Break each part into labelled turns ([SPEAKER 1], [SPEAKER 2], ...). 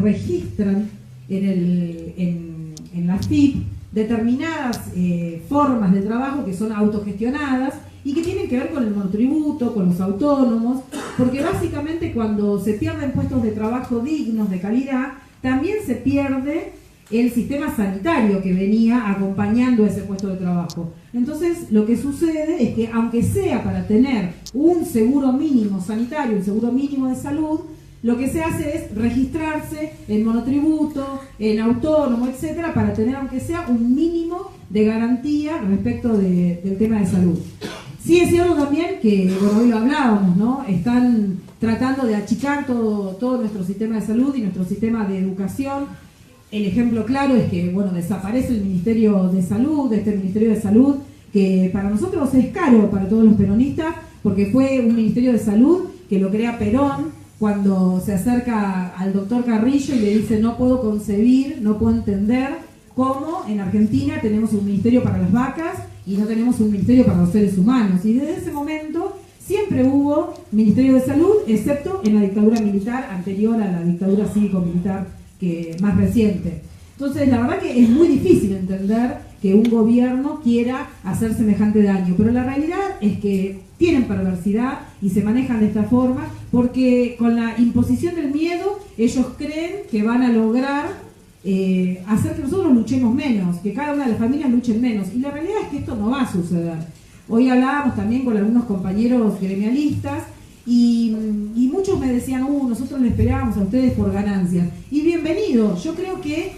[SPEAKER 1] registran en la FIP determinadas formas de trabajo que son autogestionadas y que tienen que ver con el monotributo, con los autónomos, porque básicamente cuando se pierden puestos de trabajo dignos, de calidad, también se pierde el sistema sanitario que venía acompañando ese puesto de trabajo. Entonces, lo que sucede es que, aunque sea para tener un seguro mínimo sanitario, un seguro mínimo de salud, lo que se hace es registrarse en monotributo, en autónomo, etcétera, para tener, aunque sea, un mínimo de garantía respecto del tema de salud. Sí es cierto también que, bueno, hoy lo hablábamos, ¿no? Están tratando de achicar todo nuestro sistema de salud y nuestro sistema de educación. El ejemplo claro es que, bueno, desaparece el Ministerio de Salud, este Ministerio de Salud, que para nosotros es caro, para todos los peronistas, porque fue un Ministerio de Salud que lo crea Perón cuando se acerca al doctor Carrillo y le dice: no puedo concebir, no puedo entender cómo en Argentina tenemos un ministerio para las vacas y no tenemos un ministerio para los seres humanos. Y desde ese momento siempre hubo Ministerio de Salud, excepto en la dictadura militar anterior a la dictadura cívico-militar más reciente. Entonces, la verdad que es muy difícil entender que un gobierno quiera hacer semejante daño, pero la realidad es que tienen perversidad y se manejan de esta forma porque con la imposición del miedo ellos creen que van a lograr hacer que nosotros luchemos menos, que cada una de las familias luchen menos, y la realidad es que esto no va a suceder. Hoy hablábamos también con algunos compañeros gremialistas y muchos me decían: nosotros les peleábamos a ustedes por ganancias. Y bienvenido, yo creo que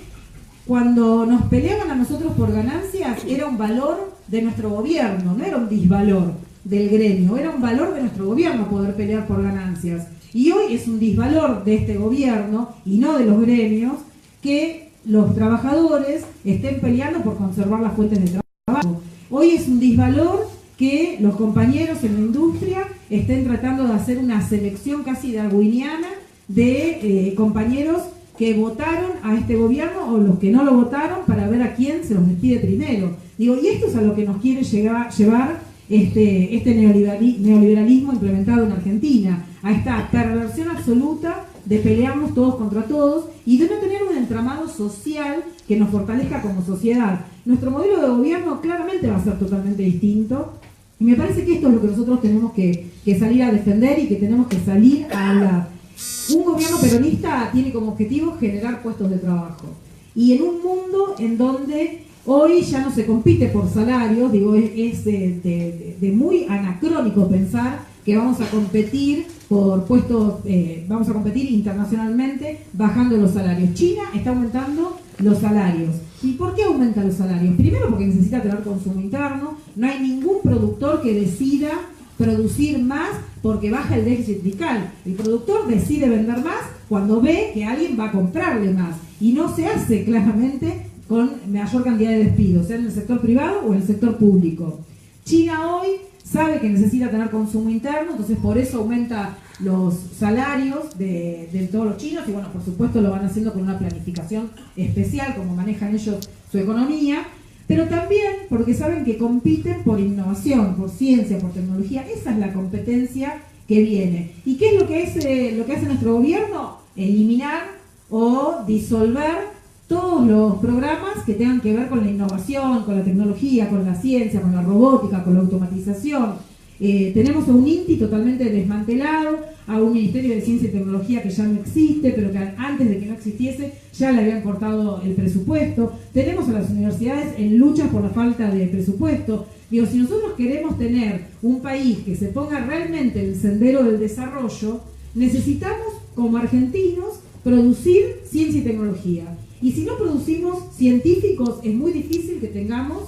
[SPEAKER 1] cuando nos peleaban a nosotros por ganancias era un valor de nuestro gobierno, no era un disvalor del gremio, era un valor de nuestro gobierno poder pelear por ganancias. Y hoy es un disvalor de este gobierno y no de los gremios que los trabajadores estén peleando por conservar las fuentes de trabajo. Hoy es un disvalor que los compañeros en la industria estén tratando de hacer una selección casi darwiniana de compañeros que votaron a este gobierno o los que no lo votaron para ver a quién se los despide primero. Digo, y esto es a lo que nos quiere llevar este neoliberalismo implementado en Argentina, a esta perversión absoluta de pelearnos todos contra todos y de no tener un entramado social que nos fortalezca como sociedad. Nuestro modelo de gobierno claramente va a ser totalmente distinto y me parece que esto es lo que nosotros tenemos que salir a defender y que tenemos que salir a hablar. Un gobierno peronista tiene como objetivo generar puestos de trabajo y en un mundo en donde hoy ya no se compite por salarios, digo, es de muy anacrónico pensar que vamos a competir por puestos, vamos a competir internacionalmente bajando los salarios. China está aumentando los salarios. ¿Y por qué aumenta los salarios? Primero porque necesita tener consumo interno, no hay ningún productor que decida producir más porque baja el déficit fiscal. El productor decide vender más cuando ve que alguien va a comprarle más y no se hace claramente con mayor cantidad de despidos, sea en el sector privado o en el sector público. China hoy sabe que necesita tener consumo interno, entonces por eso aumenta los salarios de todos los chinos y bueno, por supuesto lo van haciendo con una planificación especial, como manejan ellos su economía, pero también porque saben que compiten por innovación, por ciencia, por tecnología. Esa es la competencia que viene. ¿Y qué es lo que hace nuestro gobierno? Eliminar o disolver todos los programas que tengan que ver con la innovación, con la tecnología, con la ciencia, con la robótica, con la automatización. Tenemos a un INTI totalmente desmantelado, a un Ministerio de Ciencia y Tecnología que ya no existe, pero que antes de que no existiese ya le habían cortado el presupuesto. Tenemos a las universidades en lucha por la falta de presupuesto. Digo, si nosotros queremos tener un país que se ponga realmente en el sendero del desarrollo, necesitamos, como argentinos, producir ciencia y tecnología. Y si no producimos científicos, es muy difícil que tengamos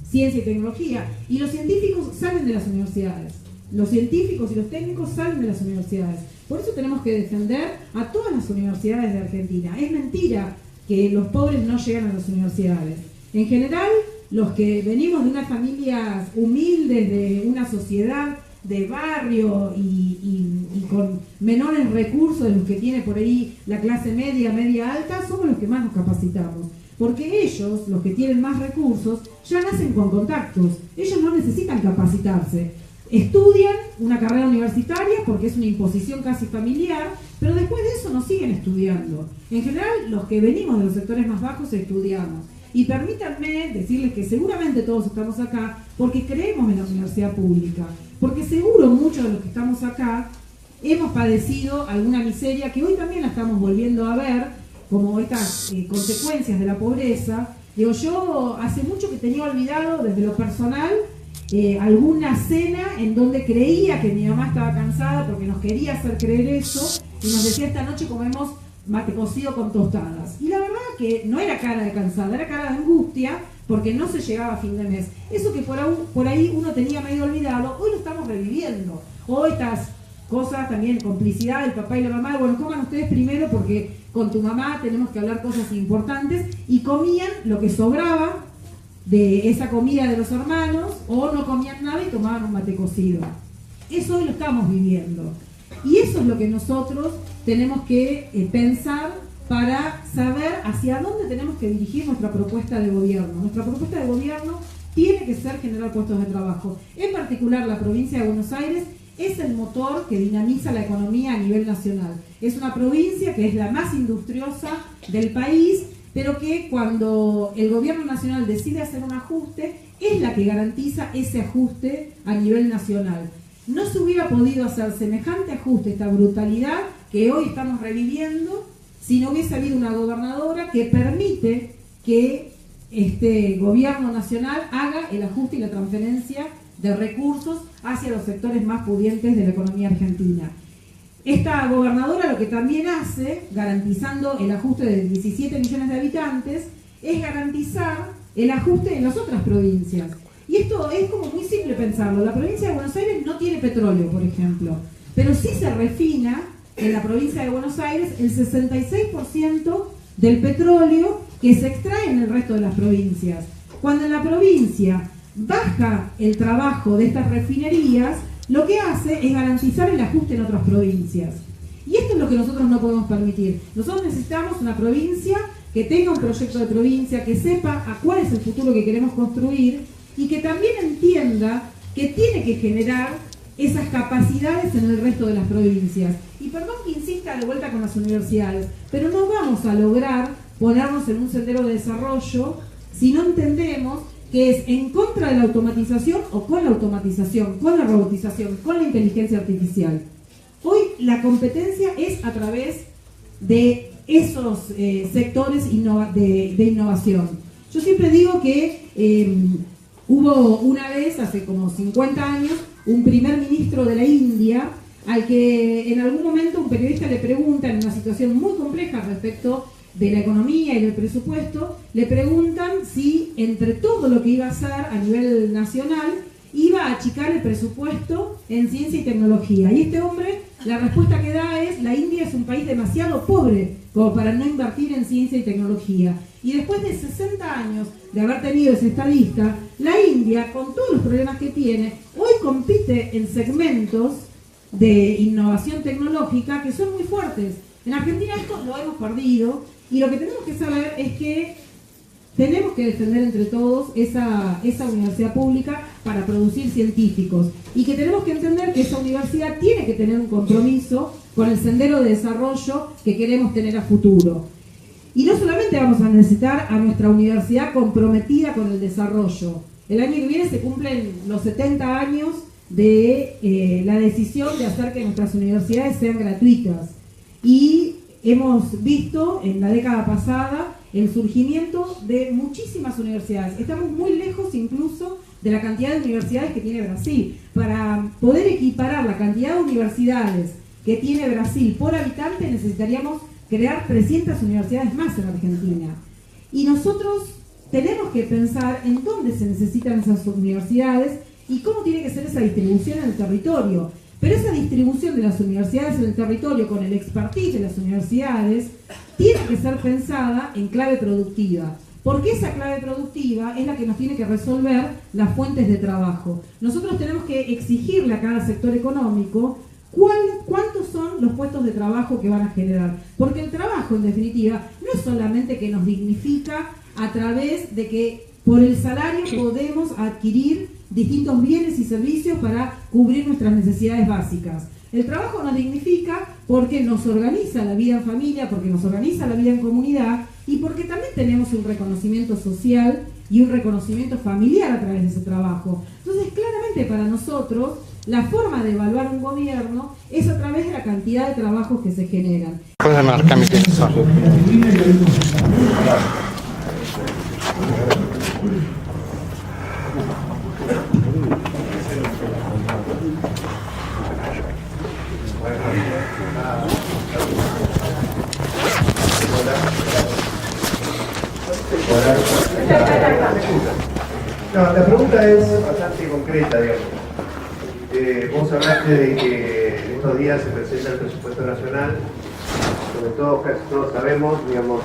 [SPEAKER 1] ciencia y tecnología. Y los científicos salen de las universidades. Los científicos y los técnicos salen de las universidades. Por eso tenemos que defender a todas las universidades de Argentina. Es mentira que los pobres no llegan a las universidades. En general, los que venimos de unas familias humildes, de una sociedad de barrio y con menores recursos de los que tiene por ahí la clase media, media alta, somos los que más nos capacitamos. Porque ellos, los que tienen más recursos, ya nacen con contactos. Ellos no necesitan capacitarse. estudian una carrera universitaria porque es una imposición casi familiar, pero después de eso no siguen estudiando. En general, los que venimos de los sectores más bajos estudiamos. Y permítanme decirles que seguramente todos estamos acá porque creemos en la universidad pública, porque seguro muchos de los que estamos acá hemos padecido alguna miseria que hoy también la estamos volviendo a ver, como estas consecuencias de la pobreza. Digo, yo hace mucho que tenía olvidado desde lo personal alguna cena en donde creía que mi mamá estaba cansada porque nos quería hacer creer eso y nos decía: esta noche comemos mate cocido con tostadas. Y la verdad que no era cara de cansada, era cara de angustia porque no se llegaba a fin de mes. Eso que por ahí uno tenía medio olvidado, hoy lo estamos reviviendo. Hoy estas cosas también, complicidad del papá y la mamá, bueno, coman ustedes primero porque con tu mamá tenemos que hablar cosas importantes, y comían lo que sobraba de esa comida de los hermanos, o no comían nada y tomaban un mate cocido. Eso hoy lo estamos viviendo. Y eso es lo que nosotros tenemos que pensar para saber hacia dónde tenemos que dirigir nuestra propuesta de gobierno. Nuestra propuesta de gobierno tiene que ser generar puestos de trabajo. En particular, la provincia de Buenos Aires es el motor que dinamiza la economía a nivel nacional. Es una provincia que es la más industriosa del país, pero que cuando el gobierno nacional decide hacer un ajuste, es la que garantiza ese ajuste a nivel nacional. No se hubiera podido hacer semejante ajuste, esta brutalidad que hoy estamos reviviendo, si no hubiese habido una gobernadora que permite que este gobierno nacional haga el ajuste y la transferencia de recursos hacia los sectores más pudientes de la economía argentina. Esta gobernadora lo que también hace, garantizando el ajuste de 17 millones de habitantes, es garantizar el ajuste en las otras provincias. Y esto es como muy simple pensarlo. La provincia de Buenos Aires no tiene petróleo, por ejemplo, pero sí se refina en la provincia de Buenos Aires el 66% del petróleo que se extrae en el resto de las provincias. Cuando en la provincia baja el trabajo de estas refinerías, lo que hace es garantizar el ajuste en otras provincias. Y esto es lo que nosotros no podemos permitir. Nosotros necesitamos una provincia que tenga un proyecto de provincia, que sepa a cuál es el futuro que queremos construir y que también entienda que tiene que generar esas capacidades en el resto de las provincias. Y perdón que insista de vuelta con las universidades, pero no vamos a lograr ponernos en un sendero de desarrollo si no entendemos que es en contra de la automatización o con la automatización, con la robotización, con la inteligencia artificial. Hoy la competencia es a través de esos sectores de innovación. Yo siempre digo que hubo una vez, hace como 50 años, un primer ministro de la India al que en algún momento un periodista le pregunta, en una situación muy compleja respecto de la economía y del presupuesto, le preguntan si entre todo lo que iba a hacer a nivel nacional iba a achicar el presupuesto en ciencia y tecnología. Y este hombre, la respuesta que da es: la India es un país demasiado pobre como para no invertir en ciencia y tecnología. Y después de 60 años de haber tenido ese estadista, la India, con todos los problemas que tiene, hoy compite en segmentos de innovación tecnológica que son muy fuertes. En Argentina esto lo hemos perdido, y lo que tenemos que saber es que tenemos que defender entre todos esa universidad pública para producir científicos, y que tenemos que entender que esa universidad tiene que tener un compromiso con el sendero de desarrollo que queremos tener a futuro. Y no solamente vamos a necesitar a nuestra universidad comprometida con el desarrollo. El año que viene se cumplen los 70 años de la decisión de hacer que nuestras universidades sean gratuitas. Y hemos visto en la década pasada el surgimiento de muchísimas universidades. Estamos muy lejos incluso de la cantidad de universidades que tiene Brasil. Para poder equiparar la cantidad de universidades que tiene Brasil por habitante, necesitaríamos crear 300 universidades más en Argentina. Y nosotros tenemos que pensar en dónde se necesitan esas universidades y cómo tiene que ser esa distribución en el territorio. Pero esa distribución de las universidades en el territorio con el expertise de las universidades tiene que ser pensada en clave productiva, porque esa clave productiva es la que nos tiene que resolver las fuentes de trabajo. Nosotros tenemos que exigirle a cada sector económico cuántos son los puestos de trabajo que van a generar, porque el trabajo en definitiva no es solamente que nos dignifica a través de que por el salario podemos adquirir distintos bienes y servicios para cubrir nuestras necesidades básicas. El trabajo nos dignifica porque nos organiza la vida en familia, porque nos organiza la vida en comunidad y porque también tenemos un reconocimiento social y un reconocimiento familiar a través de ese trabajo. Entonces, claramente para nosotros, la forma de evaluar un gobierno es a través de la cantidad de trabajos que se generan.
[SPEAKER 2] Puedes marcar mi teléfono.
[SPEAKER 3] No, la pregunta es bastante concreta, digamos. Vos hablaste de que en estos días se presenta el presupuesto nacional, sobre todo casi todos sabemos, digamos,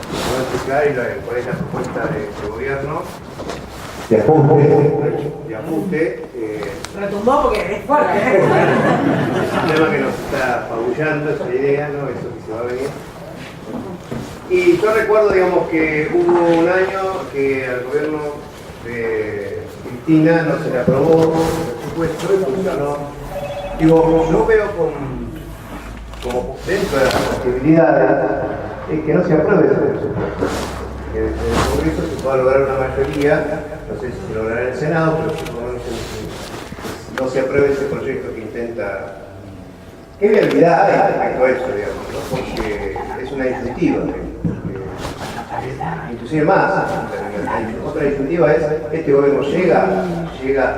[SPEAKER 3] cuál es la propuesta de gobierno de ajuste.
[SPEAKER 4] Retumbó porque es fuerte.
[SPEAKER 3] Es un tema que nos está apabullando, esa idea, ¿no? Eso que se va a venir. Y yo recuerdo, digamos, que hubo un año que al gobierno de Cristina no se le aprobó el presupuesto y funcionó. Digo, yo veo como dentro de las posibilidades es que no se apruebe ese presupuesto. Que en el Congreso se pueda lograr una mayoría, no sé si se logrará en el Senado, pero por lo menos no se apruebe ese proyecto que intenta. ¿Qué viabilidad hay respecto a eso, digamos, ¿no? Porque es una disyuntiva, inclusive más, otra disyuntiva es, este gobierno llega a diciembre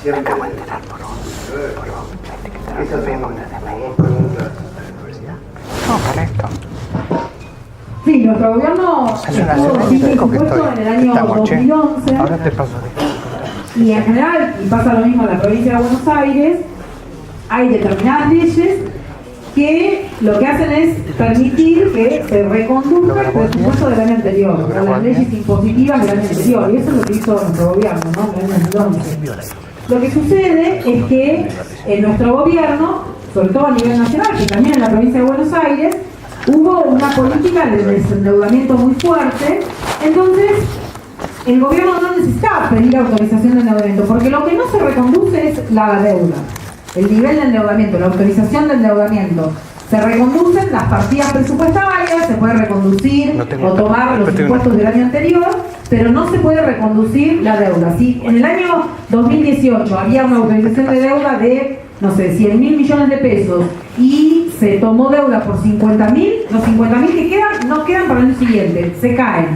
[SPEAKER 3] de 2019. Esas son como dos preguntas.
[SPEAKER 2] No, correcto.
[SPEAKER 1] Sí, nuestro gobierno estuvo sin presupuesto en el año 2011.
[SPEAKER 2] Ahora te paso.
[SPEAKER 1] Y en general, y pasa lo mismo en la provincia de Buenos Aires, hay determinadas leyes que lo que hacen es permitir que se reconduzca el presupuesto del año anterior, o las leyes impositivas del año anterior, y eso es lo que hizo nuestro gobierno, ¿no? En el año 2011. Lo que sucede es que en nuestro gobierno, sobre todo a nivel nacional, que también en la provincia de Buenos Aires, hubo una política de desendeudamiento muy fuerte, entonces el gobierno no necesitaba pedir autorización de endeudamiento, porque lo que no se reconduce es la deuda. El nivel de endeudamiento, la autorización de endeudamiento. Se reconducen las partidas presupuestarias, se puede reconducir o tomar los impuestos del año anterior, pero no se puede reconducir la deuda. Si en el año 2018 había una autorización de deuda de, no sé, 100.000 millones de pesos y se tomó deuda por 50.000, los 50.000 que quedan no quedan para el año siguiente, se caen.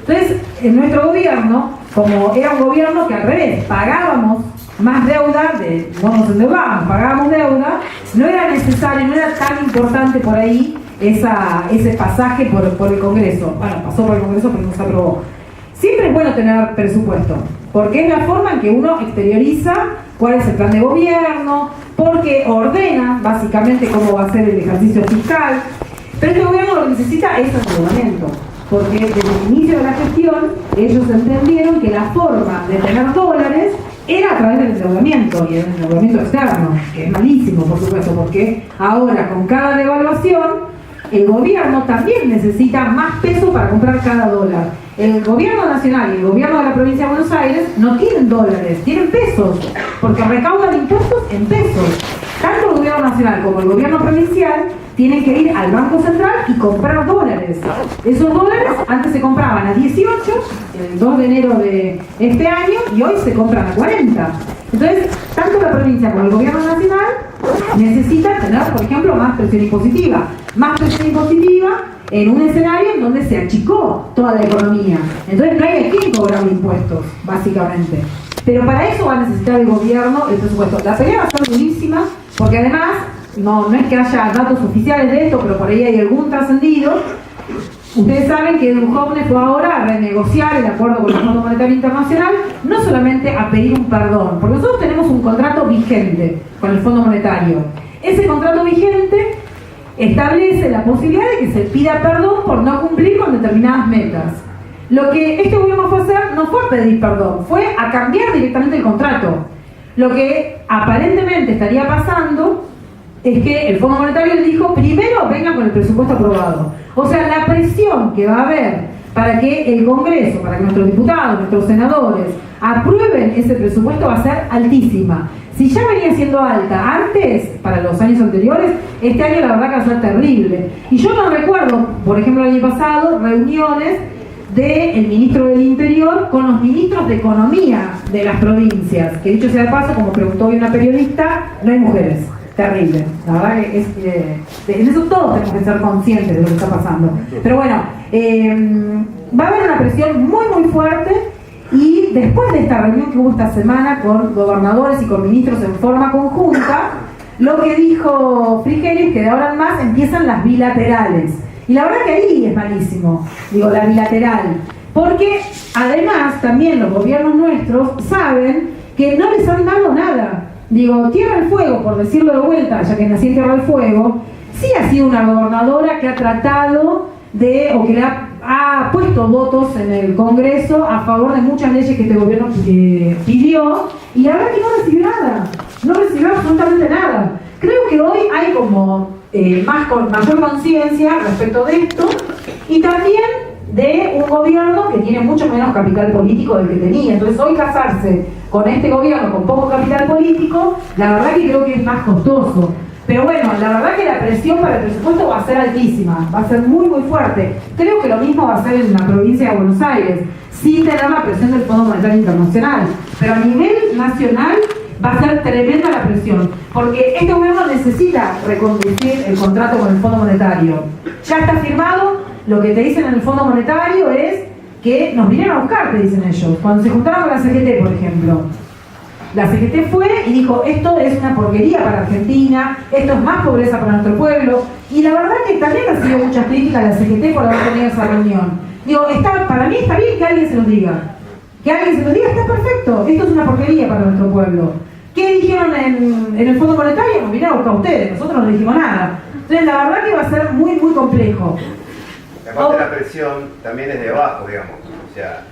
[SPEAKER 1] Entonces, en nuestro gobierno, como era un gobierno que al revés, pagábamos más deuda, no nos endeudábamos, pagábamos deuda, no era necesario, no era tan importante por ahí ese pasaje por el Congreso. Bueno, pasó por el Congreso pero no se aprobó. Siempre es bueno tener presupuesto, porque es la forma en que uno exterioriza cuál es el plan de gobierno, porque ordena básicamente cómo va a ser el ejercicio fiscal, pero este gobierno lo que necesita es endeudamiento. Porque desde el inicio de la gestión ellos entendieron que la forma de tener dólares era a través del endeudamiento y el endeudamiento externo, que es malísimo, por supuesto, porque ahora con cada devaluación el gobierno también necesita más peso para comprar cada dólar. El gobierno nacional y el gobierno de la provincia de Buenos Aires no tienen dólares, tienen pesos, porque recaudan impuestos en pesos. Tanto el gobierno nacional como el gobierno provincial tienen que ir al Banco Central y comprar dólares. Esos dólares antes se compraban a 18, el 2 de enero de este año, y hoy se compran a 40. Entonces, tanto la provincia como el gobierno nacional necesitan tener, por ejemplo, más presión impositiva. Más presión impositiva en un escenario en donde se achicó toda la economía. Entonces no hay a quién cobrar impuestos, básicamente. Pero para eso va a necesitar el gobierno el presupuesto. La pelea va a ser durísima, porque además, no es que haya datos oficiales de esto, pero por ahí hay algún trascendido. Ustedes saben que Duhovne fue ahora a renegociar el acuerdo con el Fondo Monetario Internacional, no solamente a pedir un perdón, porque nosotros tenemos un contrato vigente con el Fondo Monetario. Ese contrato vigente establece la posibilidad de que se pida perdón por no cumplir con determinadas metas. Lo que este gobierno fue a hacer no fue a pedir perdón, fue a cambiar directamente el contrato. Lo que aparentemente estaría pasando es que el Fondo Monetario le dijo, primero venga con el presupuesto aprobado. O sea, la presión que va a haber para que el Congreso, para que nuestros diputados, nuestros senadores aprueben ese presupuesto va a ser altísima. Si ya venía siendo alta antes, para los años anteriores, este año la verdad que va a ser terrible. Y yo no recuerdo, por ejemplo, el año pasado, reuniones del ministro del Interior con los ministros de Economía de las provincias, que dicho sea de paso, como preguntó hoy una periodista, no hay mujeres. Terrible, la verdad que en eso todos tenemos que ser conscientes de lo que está pasando. Pero bueno, va a haber una presión muy muy fuerte, y después de esta reunión que hubo esta semana con gobernadores y con ministros en forma conjunta, lo que dijo Frigerio es que de ahora en más empiezan las bilaterales. Y la verdad que ahí es malísimo, digo, la bilateral, porque además también los gobiernos nuestros saben que no les han dado nada. Digo, Tierra del Fuego, por decirlo de vuelta, ya que nací en Tierra del Fuego, sí ha sido una gobernadora que ha tratado de, o que le ha puesto votos en el Congreso a favor de muchas leyes que este gobierno pidió, y la verdad que no recibió nada, no recibió absolutamente nada. Creo que hoy hay como mayor conciencia respecto de esto, y también de un gobierno que tiene mucho menos capital político del que tenía. Entonces hoy casarse con este gobierno con poco capital político, la verdad que creo que es más costoso. Pero bueno, la verdad que la presión para el presupuesto va a ser altísima, va a ser muy muy fuerte. Creo que lo mismo va a ser en la provincia de Buenos Aires, sin tener la presión del Fondo Monetario Internacional. Pero a nivel nacional va a ser tremenda la presión, porque este gobierno necesita reconducir el contrato con el Fondo Monetario. Ya está firmado. Lo que te dicen en el Fondo Monetario es que nos vinieron a buscar, te dicen ellos. Cuando se juntaron con la CGT, por ejemplo, la CGT fue y dijo, esto es una porquería para Argentina, esto es más pobreza para nuestro pueblo. Y la verdad que también ha sido muchas críticas a la CGT por haber tenido esa reunión. Digo, para mí está bien que alguien se los diga. Que alguien se los diga, está perfecto, esto es una porquería para nuestro pueblo. ¿Qué dijeron en el Fondo Monetario? Nos vinieron a buscar ustedes, nosotros no dijimos nada. Entonces la verdad que va a ser muy muy complejo.
[SPEAKER 3] Aparte la presión también es de abajo, digamos, o sea,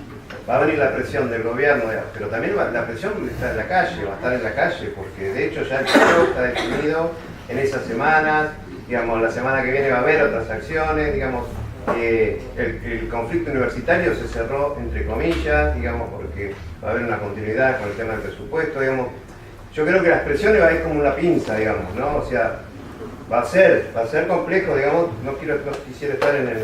[SPEAKER 3] va a venir la presión del gobierno, pero también la presión está en la calle, va a estar en la calle, porque de hecho ya el paro está definido en esas semanas, digamos, la semana que viene va a haber otras acciones, digamos, el conflicto universitario se cerró entre comillas, digamos, porque va a haber una continuidad con el tema del presupuesto, digamos. Yo creo que las presiones va a ir como una pinza, digamos, ¿no? O sea, va a ser complejo, digamos, no quisiera estar en el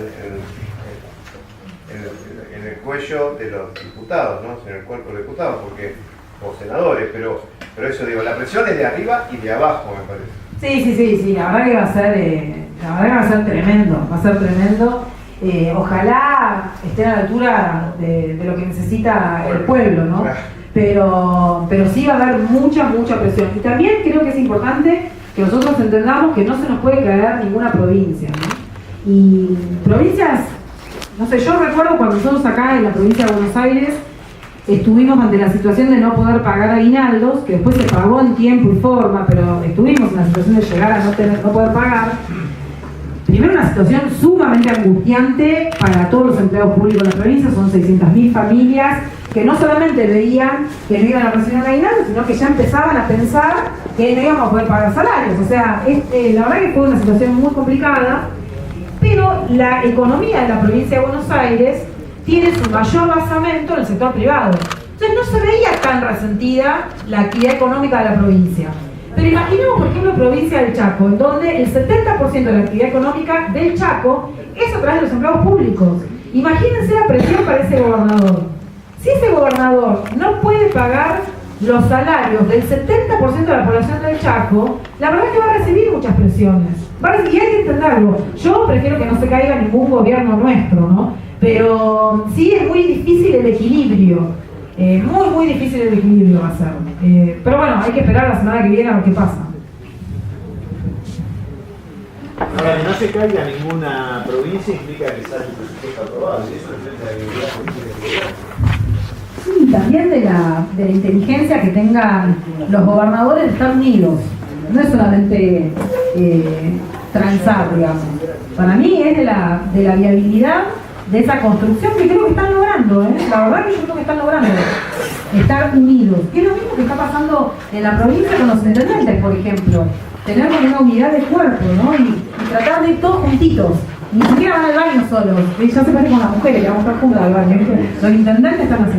[SPEAKER 3] cuello de los diputados, ¿no? En el cuerpo de los diputados, o senadores, pero eso digo, la presión es de arriba y de abajo, me parece.
[SPEAKER 1] Sí, la verdad que va a ser tremendo, ojalá esté a la altura de lo que necesita el pueblo, ¿no? Pero sí va a haber mucha presión. Y también creo que es importante que nosotros entendamos que no se nos puede caer ninguna provincia, ¿no? Y provincias, no sé, yo recuerdo cuando nosotros acá en la provincia de Buenos Aires estuvimos ante la situación de no poder pagar aguinaldos, que después se pagó en tiempo y forma, pero estuvimos en la situación de llegar a no poder pagar. Primero, una situación sumamente angustiante para todos los empleados públicos de la provincia, son 600.000 familias que no solamente veían que no iban a recibir un aguinaldo, sino que ya empezaban a pensar que no íbamos a poder pagar salarios. O sea, la verdad que fue una situación muy complicada, pero la economía de la provincia de Buenos Aires tiene su mayor basamento en el sector privado. Entonces no se veía tan resentida la actividad económica de la provincia. Pero imaginemos, por ejemplo, provincia del Chaco, en donde el 70% de la actividad económica del Chaco es a través de los empleados públicos. Imagínense la presión para ese gobernador. Si ese gobernador no puede pagar los salarios del 70% de la población del Chaco, la verdad es que va a recibir muchas presiones. Y hay que entenderlo. Yo prefiero que no se caiga ningún gobierno nuestro, ¿no? Pero sí es muy difícil el equilibrio. Muy difícil el equilibrio va a ser. Pero bueno, hay que esperar la semana que viene a ver qué pasa.
[SPEAKER 5] Ahora, que no se caiga ninguna provincia implica que sale el presupuesto aprobado. Si eso enfrenta la debilidad política del gobierno.
[SPEAKER 1] Sí, también de la inteligencia que tengan los gobernadores de estar unidos. No es solamente transar, digamos. Para mí es de la viabilidad de esa construcción que creo que están logrando, La verdad que yo creo que están logrando estar unidos. Que es lo mismo que está pasando en la provincia con los intendentes, por ejemplo. Tener una unidad de cuerpo, ¿no? Y tratar de ir todos juntitos. Ni siquiera van al baño solos. Ya se parece con las mujeres que vamos a estar juntas al baño. Los intendentes están así.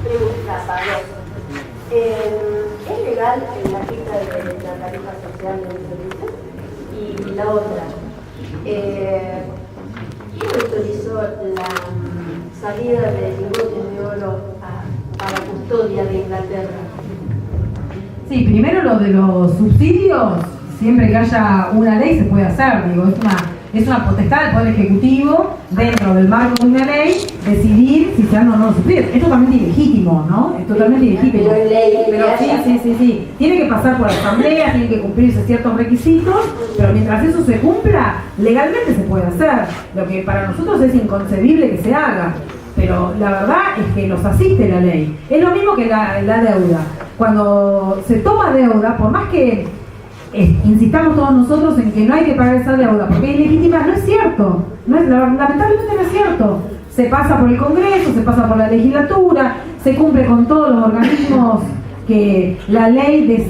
[SPEAKER 6] Pregunta, Pablo. ¿Es legal la quita de la tarifa social de los servicios? Y la otra, ¿quién autorizó la salida de lingotes de oro a la custodia de Inglaterra?
[SPEAKER 1] Sí, primero lo de los subsidios, siempre que haya una ley se puede hacer, digo, es una potestad del Poder Ejecutivo, dentro del marco de una ley, decidir si se dan o no los subsidios. Es totalmente ilegítimo, ¿no? Es totalmente ilegítimo.
[SPEAKER 6] Pero es ley,
[SPEAKER 1] Pero sí. Tiene que pasar por asamblea, tiene que cumplirse ciertos requisitos, pero mientras eso se cumpla, legalmente se puede hacer. Lo que para nosotros es inconcebible que se haga. Pero la verdad es que los asiste la ley. Es lo mismo que la deuda. Cuando se toma deuda, por más que insistamos todos nosotros en que no hay que pagar esa deuda porque es ilegítima, no es cierto. Lamentablemente no es cierto. Se pasa por el Congreso, se pasa por la legislatura, se cumple con todos los organismos que la ley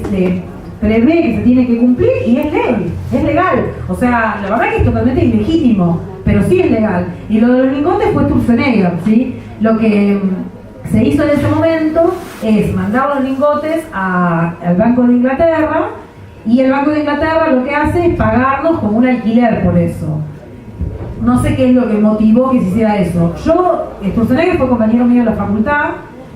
[SPEAKER 1] prevé que se tiene que cumplir y es ley, es legal. O sea, la verdad que es totalmente ilegítimo, pero sí es legal. Y lo de los lingotes fue Sturzenegger, ¿sí? Lo que se hizo en ese momento es mandar los lingotes al Banco de Inglaterra, y el Banco de Inglaterra lo que hace es pagarnos como un alquiler por eso. No sé qué es lo que motivó que se hiciera eso. Sturzenegger fue compañero mío de la facultad.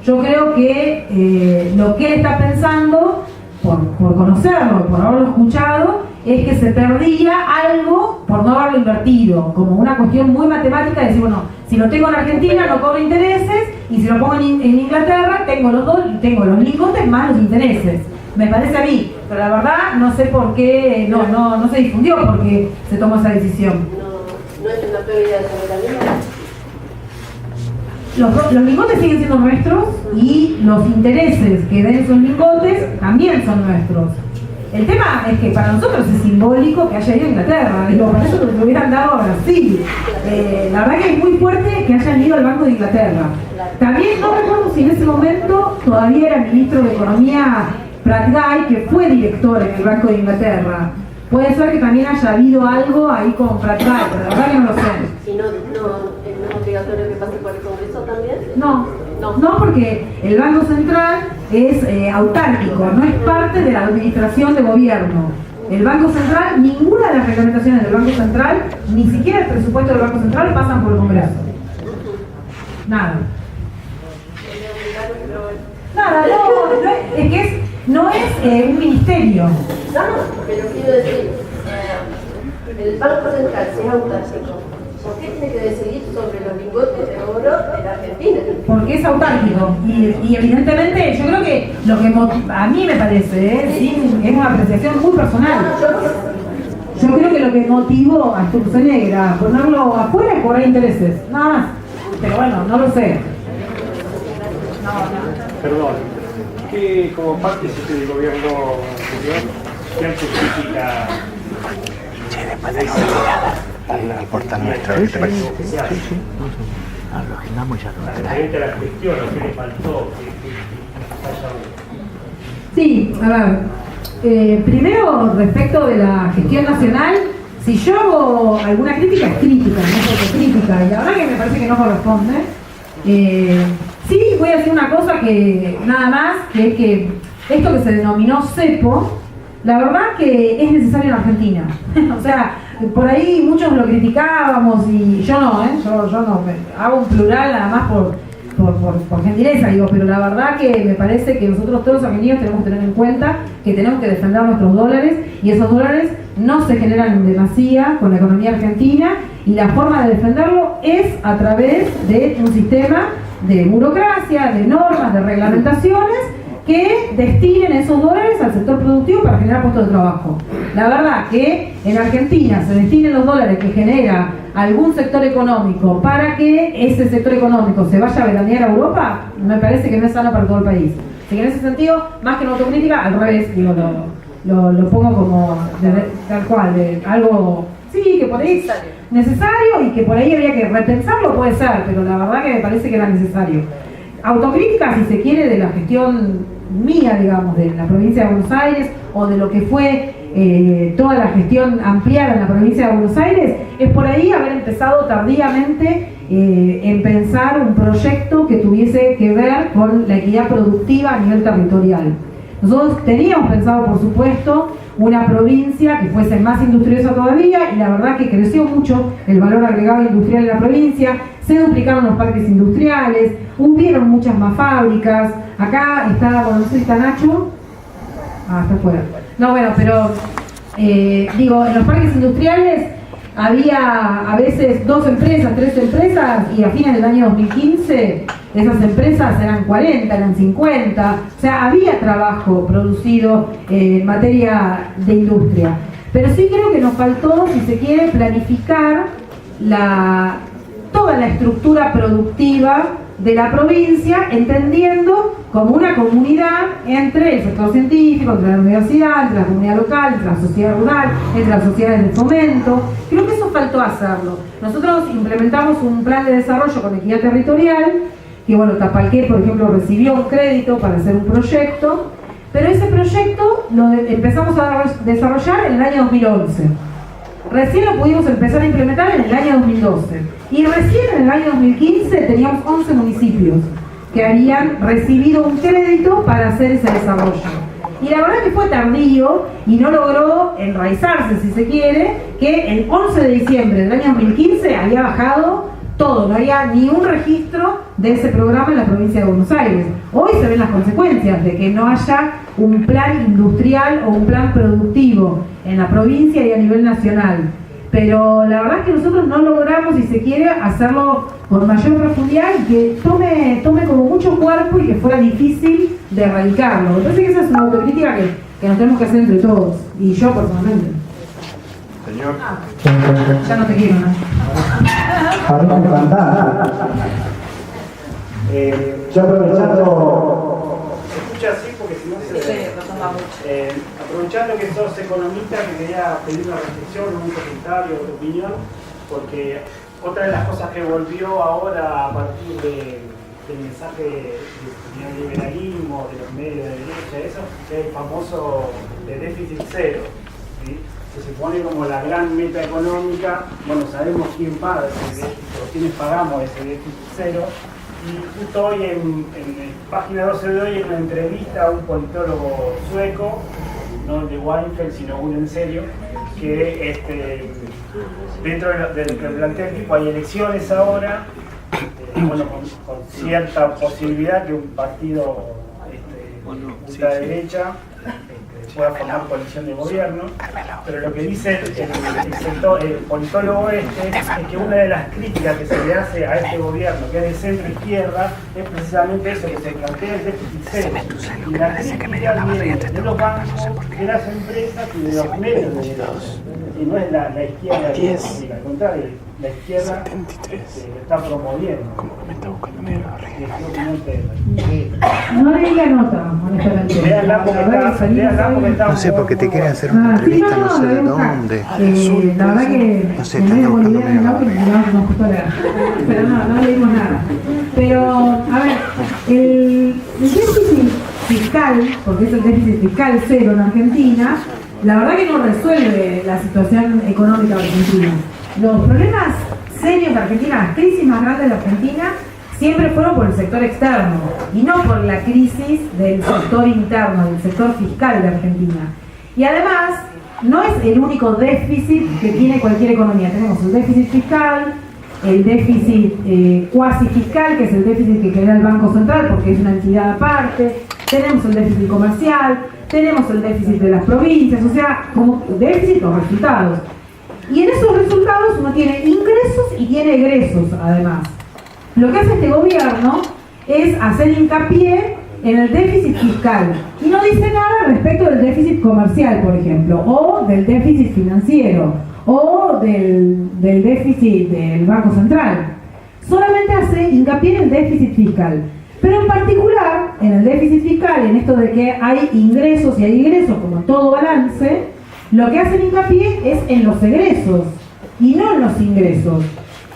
[SPEAKER 1] Yo creo que lo que él está pensando, por conocerlo, por haberlo escuchado, es que se perdía algo por no haberlo invertido, como una cuestión muy matemática de decir, bueno, si lo tengo en Argentina no cobro intereses, y si lo pongo en Inglaterra tengo los dos, tengo los lingotes más los intereses. Me parece a mí, pero la verdad no sé por qué no se difundió porque se tomó esa decisión.
[SPEAKER 6] No es una pérdida de soberanía.
[SPEAKER 1] Los lingotes siguen siendo nuestros y los intereses que den esos lingotes también son nuestros. El tema es que para nosotros es simbólico que haya ido a Inglaterra, digo, para eso lo hubieran dado a Brasil. La verdad que es muy fuerte que hayan ido al Banco de Inglaterra. También no recuerdo si en ese momento todavía era ministro de Economía Pratt Guy, que fue director en el Banco de Inglaterra. Puede ser que también haya habido algo ahí con Pratt Guy, pero la verdad que no lo sé.
[SPEAKER 6] ¿Y no es obligatorio que pase por el Congreso también?
[SPEAKER 1] No, porque el Banco Central es autárquico, no es parte de la administración de gobierno. El Banco Central, ninguna de las reglamentaciones del Banco Central, ni siquiera el presupuesto del Banco Central pasan por el Congreso. Nada. Nada, es que no es un ministerio.
[SPEAKER 6] No, pero quiero decir, el Banco Central, si es autárquico, ¿por qué tiene que decidir sobre los lingotes de oro de la Argentina?
[SPEAKER 1] Porque es autárquico y evidentemente yo creo que lo que a mí me parece, sí, es una apreciación muy personal. Yo creo que lo que motivó a Sturzenegger a ponerlo afuera es cobrar intereses, nada más. Pero bueno, no lo sé.
[SPEAKER 7] Perdón, que como partícipe del gobierno anterior, ¿qué justifica?
[SPEAKER 2] Che, después de ahí al portal nuestro, ¿qué te parece?
[SPEAKER 7] Sí.
[SPEAKER 2] Lo agendamos ya lo
[SPEAKER 7] Referente a la gestión, ¿o qué le faltó?
[SPEAKER 1] Sí, a ver, primero respecto de la gestión nacional, si yo hago alguna crítica, es crítica, no es autocrítica, y la verdad que me parece que no corresponde. Sí, voy a decir una cosa que nada más, que es que esto que se denominó cepo, la verdad que es necesario en Argentina. O sea, por ahí muchos lo criticábamos y yo no, yo no, hago un plural nada más por gentileza, digo, pero la verdad que me parece que nosotros todos los argentinos tenemos que tener en cuenta que tenemos que defender nuestros dólares, y esos dólares no se generan en demasía con la economía argentina, y la forma de defenderlo es a través de un sistema de burocracia, de normas, de reglamentaciones que destinen esos dólares al sector productivo para generar puestos de trabajo. La verdad que en Argentina se destinen los dólares que genera algún sector económico para que ese sector económico se vaya a veranear a Europa, me parece que no es sano para todo el país. Así que en ese sentido, más que una autocrítica, al revés, digo, lo pongo como tal cual, de algo, sí, que por ahí es necesario y que por ahí habría que repensarlo, puede ser, pero la verdad que me parece que era necesario. Autocrítica, si se quiere, de la gestión mía, digamos, de la provincia de Buenos Aires, o de lo que fue toda la gestión ampliada en la provincia de Buenos Aires, es por ahí haber empezado tardíamente en pensar un proyecto que tuviese que ver con la equidad productiva a nivel territorial. Nosotros teníamos pensado, por supuesto, una provincia que fuese más industriosa todavía, y la verdad que creció mucho el valor agregado industrial en la provincia, se duplicaron los parques industriales, hubieron muchas más fábricas. Acá está, bueno, no sé si está Nacho. Está afuera. No, bueno, pero digo, en los parques industriales había a veces 2 empresas, 3 empresas, y a fines del año 2015 esas empresas eran 40, eran 50, o sea, había trabajo producido en materia de industria. Pero sí creo que nos faltó, si se quiere, planificar toda la estructura productiva de la provincia, entendiendo como una comunidad entre el sector científico, entre la universidad, entre la comunidad local, entre la sociedad rural, entre las sociedades de fomento. Creo que eso faltó hacerlo. Nosotros implementamos un plan de desarrollo con equidad territorial, que bueno, Tapalqué, por ejemplo, recibió un crédito para hacer un proyecto, pero ese proyecto lo empezamos a desarrollar en el año 2011. Recién lo pudimos empezar a implementar en el año 2012. Y recién en el año 2015 teníamos 11 municipios que habían recibido un crédito para hacer ese desarrollo. Y la verdad que fue tardío y no logró enraizarse, si se quiere, que el 11 de diciembre del año 2015 había bajado todo, no había ni un registro de ese programa en la provincia de Buenos Aires. Hoy se ven las consecuencias de que no haya un plan industrial o un plan productivo en la provincia y a nivel nacional. Pero la verdad es que nosotros no logramos, si se quiere, hacerlo con mayor profundidad y que tome como mucho cuerpo y que fuera difícil de erradicarlo. Me parece que esa es una autocrítica que nos tenemos que hacer entre todos, y yo personalmente.
[SPEAKER 3] Señor.
[SPEAKER 1] Ya no te quiero, ¿no?
[SPEAKER 8] Para no cantar. Yo aprovechando.
[SPEAKER 7] Se escucha así porque si no se toma mucho. Aprovechando que sos economista, que quería pedir una reflexión, un comentario, una opinión, porque otra de las cosas que volvió ahora a partir del mensaje del neoliberalismo, de los medios de derecha, eso, es el famoso de déficit cero, ¿sí? Que se pone como la gran meta económica. Bueno, sabemos quién paga ese déficit, o quiénes pagamos ese déficit cero. Y justo hoy en página 12 de hoy, en una entrevista a un politólogo sueco, no el de Weinfeld, sino uno en serio, que dentro del que plantea el tipo, hay elecciones ahora, bueno, con cierta posibilidad que un partido ultraderecha pueda formar coalición de gobierno, pero lo que dice el politólogo es que una de las críticas que se le hace a este gobierno, que es de centro izquierda, es precisamente eso, que se plantea el déficit cero. Y la crítica viene de los bancos, de las empresas y de los medios de comunicación. Y no es la izquierda económica, al contrario, la izquierda está promoviendo.
[SPEAKER 2] ¿Cómo me está buscando medio
[SPEAKER 1] No leí la nota, honestamente.
[SPEAKER 2] No sé, porque te quieren hacer una entrevista, no sé de dónde.
[SPEAKER 1] La verdad que
[SPEAKER 2] no sé, están buscando medio.
[SPEAKER 1] Pero no leímos nada. Pero, a ver, el déficit fiscal, porque es el déficit fiscal cero en Argentina, la verdad que no resuelve la situación económica de Argentina. Los problemas serios de Argentina, las crisis más grandes de Argentina, siempre fueron por el sector externo y no por la crisis del sector interno, del sector fiscal de Argentina. Y además, no es el único déficit que tiene cualquier economía. Tenemos el déficit fiscal, el déficit cuasi fiscal, que es el déficit que crea el Banco Central porque es una entidad aparte. Tenemos el déficit comercial, tenemos el déficit de las provincias, o sea, como déficit o resultados. Y en esos resultados uno tiene ingresos y tiene egresos, además. Lo que hace este gobierno es hacer hincapié en el déficit fiscal y no dice nada respecto del déficit comercial, por ejemplo, o del déficit financiero, o del déficit del Banco Central. Solamente hace hincapié en el déficit fiscal. Pero en particular, en el déficit fiscal, en esto de que hay ingresos y hay egresos, como en todo balance, lo que hacen hincapié es en los egresos y no en los ingresos.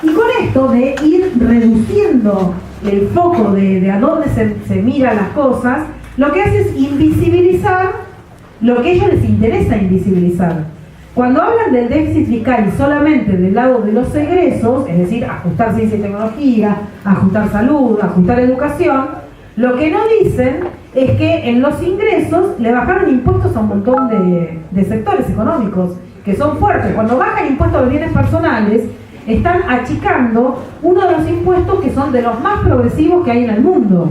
[SPEAKER 1] Y con esto de ir reduciendo el foco de a dónde se miran las cosas, lo que hace es invisibilizar lo que a ellos les interesa invisibilizar. Cuando hablan del déficit fiscal y solamente del lado de los egresos, es decir, ajustar ciencia y tecnología, ajustar salud, ajustar educación, lo que no dicen es que en los ingresos le bajaron impuestos a un montón de sectores económicos que son fuertes. Cuando bajan impuestos a los bienes personales, están achicando uno de los impuestos que son de los más progresivos que hay en el mundo,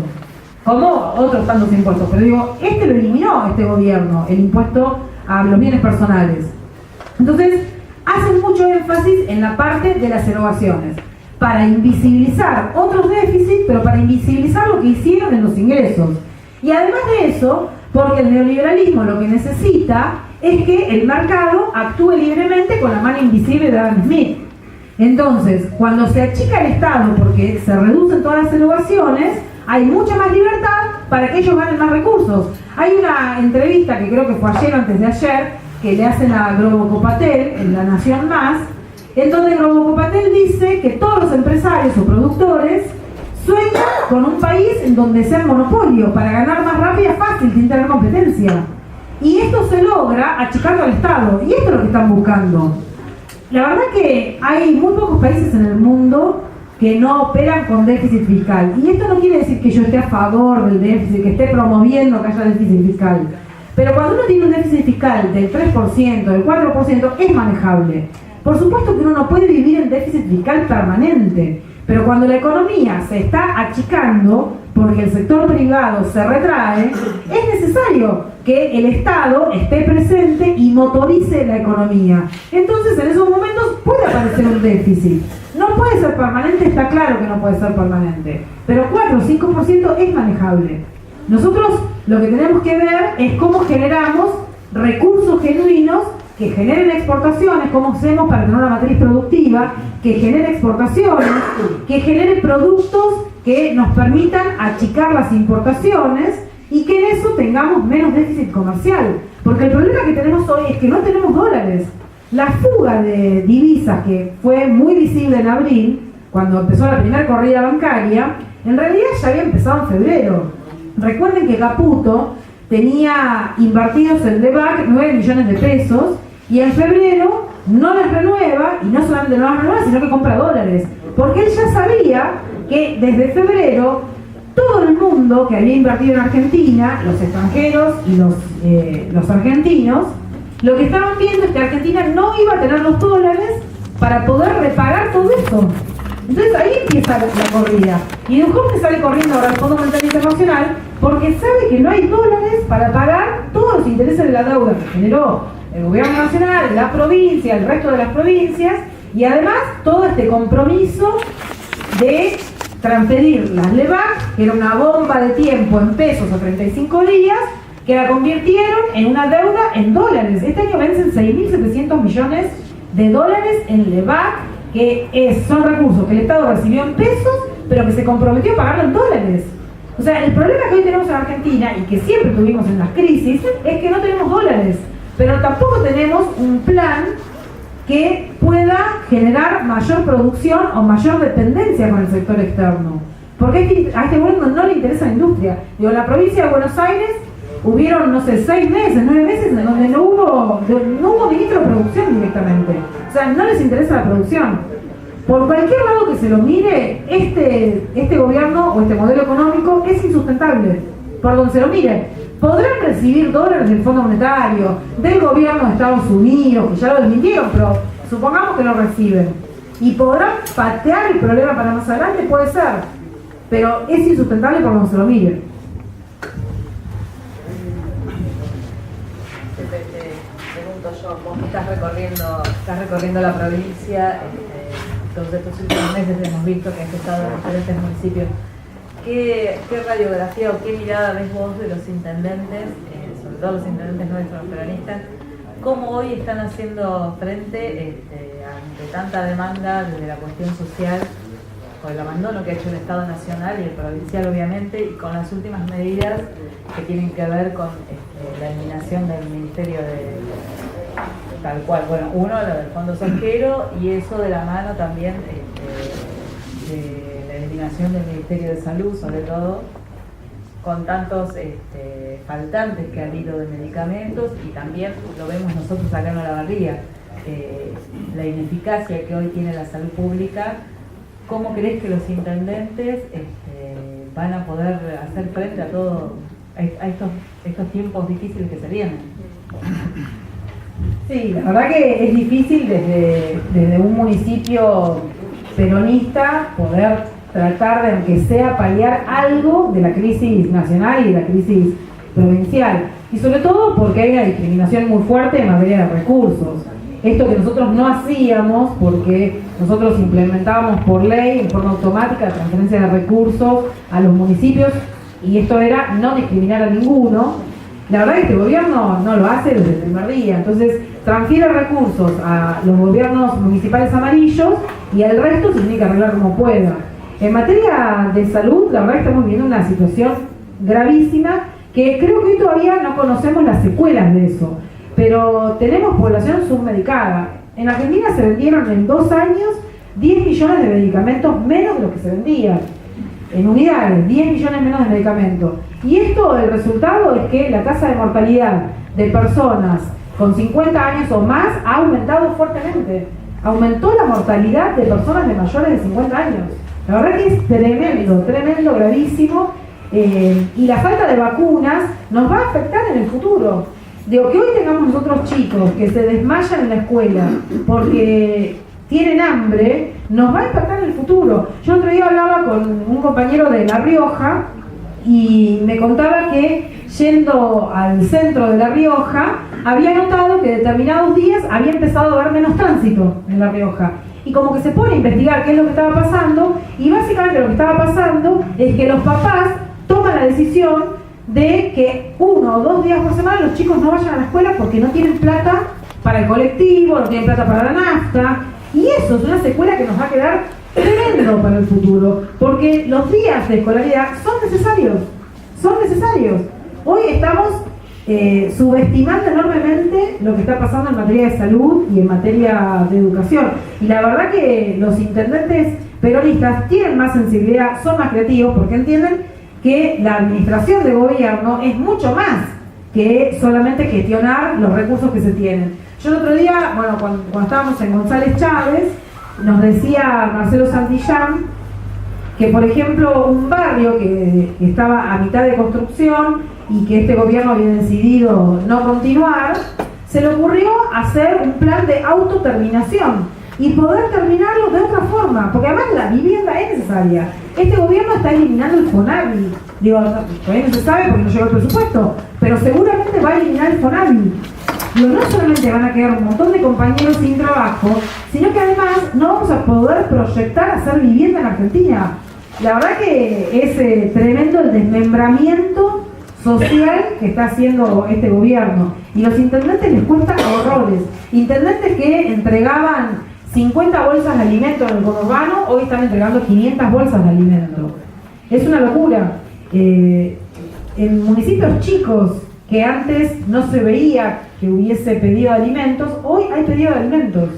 [SPEAKER 1] como otros tantos impuestos. Pero digo, lo eliminó este gobierno, el impuesto a los bienes personales. Entonces, hacen mucho énfasis en la parte de las erogaciones, para invisibilizar otros déficits, pero para invisibilizar lo que hicieron en los ingresos. Y además de eso, porque el neoliberalismo lo que necesita es que el mercado actúe libremente con la mano invisible de Adam Smith. Entonces, cuando se achica el Estado porque se reducen todas las erogaciones, hay mucha más libertad para que ellos ganen más recursos. Hay una entrevista que creo que fue ayer o antes de ayer, que le hacen a Groboco Patel en La Nación Más, en donde Groboco Patel dice que todos los empresarios o productores sueñan con un país en donde sea monopolio, para ganar más rápido y fácil, sin tener competencia. Y esto se logra achicando al Estado, y esto es lo que están buscando. La verdad que hay muy pocos países en el mundo que no operan con déficit fiscal. Y esto no quiere decir que yo esté a favor del déficit, que esté promoviendo que haya déficit fiscal. Pero cuando uno tiene un déficit fiscal del 3%, del 4%, es manejable. Por supuesto que uno no puede vivir en déficit fiscal permanente, pero cuando la economía se está achicando porque el sector privado se retrae, es necesario que el Estado esté presente y motorice la economía. Entonces, en esos momentos puede aparecer un déficit. No puede ser permanente, está claro que no puede ser permanente, pero 4 o 5% es manejable. Nosotros lo que tenemos que ver es cómo generamos recursos genuinos que generen exportaciones, cómo hacemos para tener una matriz productiva que genere exportaciones, que genere productos que nos permitan achicar las importaciones y que en eso tengamos menos déficit comercial. Porque el problema que tenemos hoy es que no tenemos dólares. La fuga de divisas, que fue muy visible en abril, cuando empezó la primera corrida bancaria, en realidad ya había empezado en febrero. Recuerden que Caputo tenía invertidos en DEVAC 9 millones de pesos y en febrero no les renueva, y no solamente no las renueva, sino que compra dólares, porque él ya sabía que desde febrero todo el mundo que había invertido en Argentina, los extranjeros y los argentinos, lo que estaban viendo es que Argentina no iba a tener los dólares para poder repagar todo esto. Entonces ahí empieza la corrida. Y Duhovne sale corriendo ahora al Fondo Monetario Internacional porque sabe que no hay dólares para pagar todos los intereses de la deuda que generó el gobierno nacional, la provincia, el resto de las provincias, y además todo este compromiso de transferir las LEVAC, que era una bomba de tiempo en pesos a 35 días, que la convirtieron en una deuda en dólares. Este año vencen 6.700 millones de dólares en LEVAC, que son recursos que el Estado recibió en pesos, pero que se comprometió a pagarlo en dólares. O sea, el problema que hoy tenemos en Argentina, y que siempre tuvimos en las crisis, es que no tenemos dólares, pero tampoco tenemos un plan que pueda generar mayor producción o mayor dependencia con el sector externo. Porque a este gobierno no le interesa la industria. Digo, en la provincia de Buenos Aires hubieron, no sé, 6 meses, 9 meses en donde no hubo ministro de producción directamente. O sea, no les interesa la producción. Por cualquier lado que se lo mire, este gobierno o este modelo económico es insustentable. Por donde se lo mire. Podrán recibir dólares del Fondo Monetario, del gobierno de Estados Unidos, que ya lo desmintieron, pero supongamos que lo reciben. Y podrán patear el problema para más adelante, puede ser. Pero es insustentable por donde se lo mire.
[SPEAKER 9] Vos estás recorriendo la provincia, todos estos últimos meses hemos visto que has estado en diferentes municipios. ¿Qué radiografía o qué mirada ves vos de los intendentes, sobre todo los intendentes nuestros peronistas, cómo hoy están haciendo frente ante tanta demanda de la cuestión social, con el abandono que ha hecho el Estado Nacional y el provincial obviamente, y con las últimas medidas que tienen que ver con la eliminación del Ministerio de tal cual, bueno, uno, lo del Fondo Sonjero, y eso de la mano también de la eliminación del Ministerio de Salud, sobre todo con tantos faltantes que han habido de medicamentos, y también lo vemos nosotros acá en Olavarría, la ineficacia que hoy tiene la salud pública. ¿Cómo crees que los intendentes van a poder hacer frente a todo a estos tiempos difíciles que se vienen?
[SPEAKER 1] Sí, la verdad que es difícil desde un municipio peronista poder tratar de, aunque sea, paliar algo de la crisis nacional y de la crisis provincial. Y sobre todo porque hay una discriminación muy fuerte en materia de recursos. Esto que nosotros no hacíamos porque nosotros implementábamos por ley, en forma automática, la transferencia de recursos a los municipios, y esto era no discriminar a ninguno. La verdad es que este gobierno no lo hace desde el primer día, entonces transfiere recursos a los gobiernos municipales amarillos y al resto se tiene que arreglar como pueda. En materia de salud, la verdad que estamos viviendo una situación gravísima que creo que hoy todavía no conocemos las secuelas de eso, pero tenemos población submedicada. En Argentina se vendieron en 2 años 10 millones de medicamentos menos de lo que se vendían. En unidades, 10 millones menos de medicamentos. Y esto, el resultado es que la tasa de mortalidad de personas con 50 años o más ha aumentado fuertemente. Aumentó la mortalidad de personas de mayores de 50 años. La verdad que es tremendo, tremendo, gravísimo. Y la falta de vacunas nos va a afectar en el futuro. Digo, que hoy tengamos nosotros chicos que se desmayan en la escuela porque tienen hambre, nos va a impactar en el futuro. Yo el otro día hablaba con un compañero de La Rioja y me contaba que yendo al centro de La Rioja había notado que determinados días había empezado a haber menos tránsito en La Rioja. Y como que se pone a investigar qué es lo que estaba pasando, y básicamente lo que estaba pasando es que los papás toman la decisión de que 1 o 2 días por semana los chicos no vayan a la escuela porque no tienen plata para el colectivo, no tienen plata para la nafta. Y eso es una secuela que nos va a quedar tremendo para el futuro, porque los días de escolaridad son necesarios. Hoy estamos subestimando enormemente lo que está pasando en materia de salud y en materia de educación. Y la verdad que los intendentes peronistas tienen más sensibilidad, son más creativos, porque entienden que la administración de gobierno es mucho más que solamente gestionar los recursos que se tienen. Yo el otro día, bueno, cuando estábamos en González Chávez, nos decía Marcelo Santillán que, por ejemplo, un barrio que estaba a mitad de construcción y que este gobierno había decidido no continuar, se le ocurrió hacer un plan de autoterminación y poder terminarlo de otra forma, porque además la vivienda es necesaria. Este gobierno está eliminando el FONAVI. Digo, todavía no se sabe porque no llegó el presupuesto, pero seguramente va a eliminar el FONAVI. Digo, no solamente van a quedar un montón de compañeros sin trabajo, sino que además no vamos a poder proyectar hacer vivienda en Argentina. La verdad que es tremendo el desmembramiento social que está haciendo este gobierno. Y los intendentes les cuesta horrores. Intendentes que entregaban 50 bolsas de alimento en el conurbano, hoy están entregando 500 bolsas de alimento. Es una locura. En municipios chicos que antes no se veía que hubiese pedido de alimentos, hoy hay pedido de alimentos.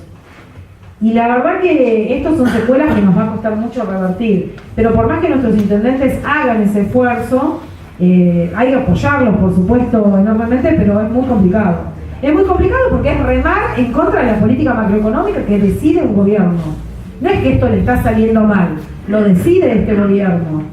[SPEAKER 1] Y la verdad que estos son secuelas que nos va a costar mucho revertir. Pero por más que nuestros intendentes hagan ese esfuerzo, hay que apoyarlos, por supuesto, enormemente, pero es muy complicado. Es muy complicado porque es remar en contra de la política macroeconómica que decide un gobierno. No es que esto le está saliendo mal, lo decide este gobierno.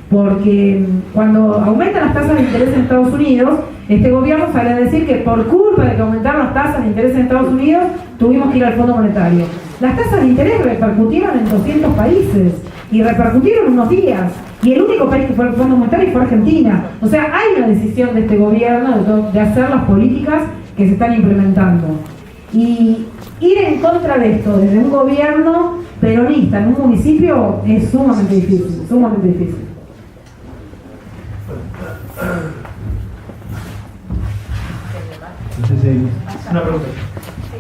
[SPEAKER 1] Porque cuando aumentan las tasas de interés en Estados Unidos, este gobierno sale a decir que por culpa de que aumentaron las tasas de interés en Estados Unidos, tuvimos que ir al Fondo Monetario. Las tasas de interés repercutieron en 200 países y repercutieron unos días. Y el único país que fue al Fondo Monetario fue Argentina. O sea, hay una decisión de este gobierno de hacer las políticas que se están implementando. Y ir en contra de esto desde un gobierno peronista en un municipio es sumamente difícil, sumamente difícil.
[SPEAKER 5] Una pregunta.
[SPEAKER 9] Sí,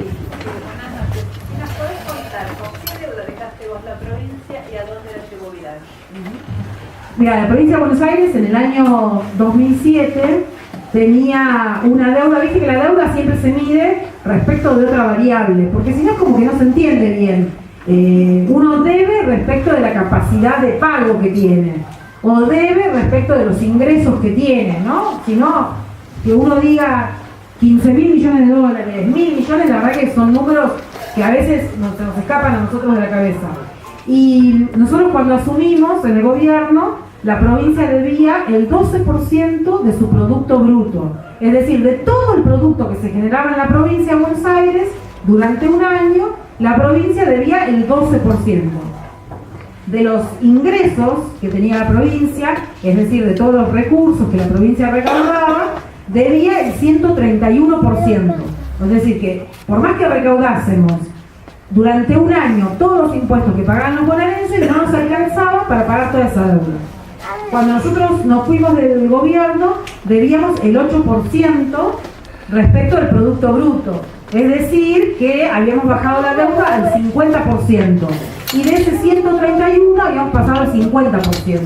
[SPEAKER 9] buenas noches. ¿Nos podés contar con qué deuda dejaste vos la provincia y a dónde la llevó Vidal?
[SPEAKER 1] Mira, la provincia de Buenos Aires en el año 2007 tenía una deuda, viste que la deuda siempre se mide respecto de otra variable, porque si no es como que no se entiende bien. Uno debe respecto de la capacidad de pago que tiene. o debe respecto de los ingresos que tiene, ¿no? Si no, que uno diga 15.000 millones de dólares, 1.000 millones, la verdad que son números que a veces nos escapan a nosotros de la cabeza. Y nosotros cuando asumimos en el gobierno, la provincia debía el 12% de su producto bruto. Es decir, de todo el producto que se generaba en la provincia de Buenos Aires, durante un año, la provincia debía el 12%. De los ingresos que tenía la provincia, es decir, de todos los recursos que la provincia recaudaba, debía el 131%. Es decir, que por más que recaudásemos durante un año todos los impuestos que pagaban los bonaerenses, no nos alcanzaba para pagar toda esa deuda. Cuando nosotros nos fuimos del gobierno, debíamos el 8% respecto al Producto Bruto. Es decir, que habíamos bajado la deuda al 50%. Y de ese 131 habíamos pasado al 50%.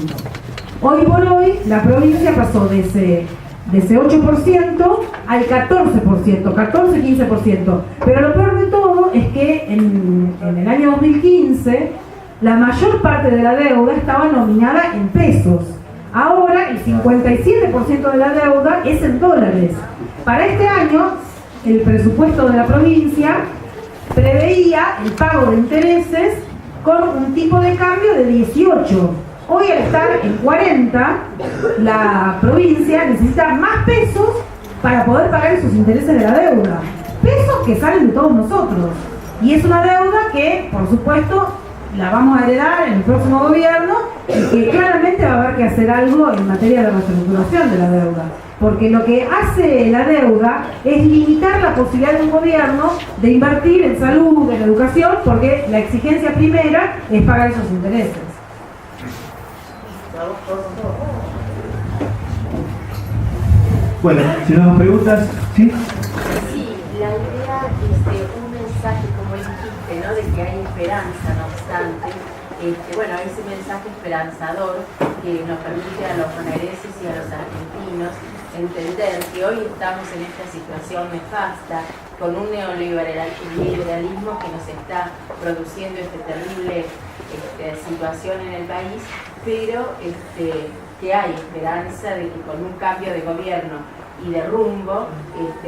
[SPEAKER 1] Hoy por hoy, la provincia pasó de ese 8% al 14%, 14-15%. Pero lo peor de todo es que en el año 2015, la mayor parte de la deuda estaba nominada en pesos. Ahora el 57% de la deuda es en dólares. Para este año, el presupuesto de la provincia preveía el pago de intereses con un tipo de cambio de 18. Hoy, al estar en 40, la provincia necesita más pesos para poder pagar esos intereses de la deuda. Pesos que salen de todos nosotros. Y es una deuda que, por supuesto, la vamos a heredar en el próximo gobierno y que claramente va a haber que hacer algo en materia de reestructuración de la deuda. Porque lo que hace la deuda es limitar la posibilidad de un gobierno de invertir en salud, en educación, porque la exigencia primera es pagar esos intereses.
[SPEAKER 10] Bueno, si no hay más preguntas, ¿sí?
[SPEAKER 11] Sí, la idea es un mensaje, como dijiste, ¿no? De que hay esperanza, no obstante. Bueno, ese mensaje esperanzador que nos permite a los bonaerenses y a los argentinos entender que hoy estamos en esta situación nefasta, con un neoliberalismo que nos está produciendo esta terrible situación en el país, pero que hay esperanza de que con un cambio de gobierno y de rumbo,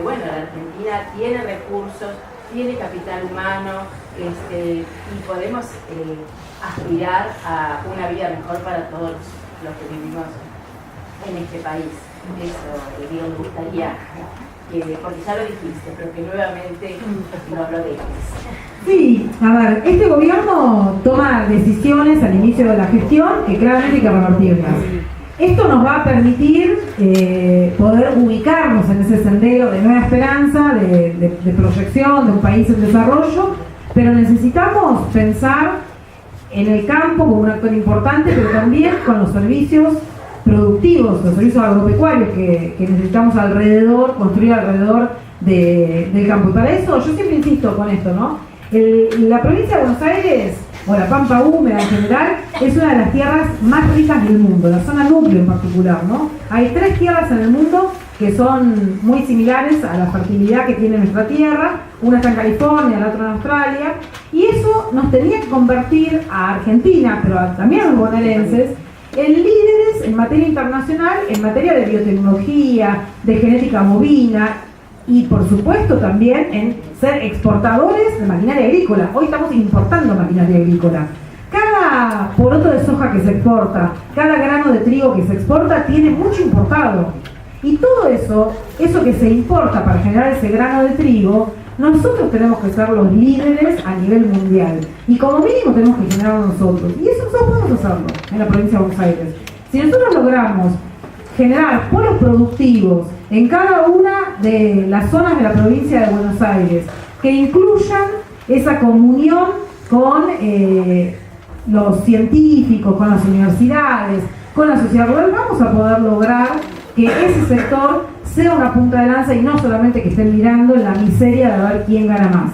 [SPEAKER 11] bueno, la Argentina tiene recursos, tiene capital humano, y podemos aspirar a una vida mejor para todos los que vivimos en este país. Eso, digo, me gustaría porque ya lo dijiste, pero que nuevamente no lo dejes.
[SPEAKER 1] Sí, a ver, este gobierno toma decisiones al inicio de la gestión que claramente hay que revertirlas. Esto nos va a permitir poder ubicarnos en ese sendero de nueva esperanza, de proyección de un país en desarrollo, pero necesitamos pensar en el campo como un actor importante, pero también con los servicios productivos, los servicios agropecuarios que necesitamos alrededor, construir alrededor del campo. Y para eso, yo siempre insisto con esto, ¿no? La provincia de Buenos Aires, o la Pampa Húmeda en general, es una de las tierras más ricas del mundo, la zona núcleo en particular, ¿no? Hay 3 tierras en el mundo que son muy similares a la fertilidad que tiene nuestra tierra, una está en California, la otra en Australia, y eso nos tenía que convertir a Argentina, pero también a los bonaerenses, en líderes en materia internacional, en materia de biotecnología, de genética bovina y por supuesto también en ser exportadores de maquinaria agrícola. Hoy estamos importando maquinaria agrícola. Cada poroto de soja que se exporta, cada grano de trigo que se exporta tiene mucho importado. Y todo eso que se importa para generar ese grano de trigo, nosotros tenemos que ser los líderes a nivel mundial. Y como mínimo tenemos que generarlo nosotros. Y eso nosotros podemos hacerlo en la provincia de Buenos Aires. Si nosotros logramos generar polos productivos en cada una de las zonas de la provincia de Buenos Aires, que incluyan esa comunión con los científicos, con las universidades, con la sociedad rural, vamos a poder lograr que ese sector sea una punta de lanza y no solamente que estén mirando la miseria de ver quién gana más.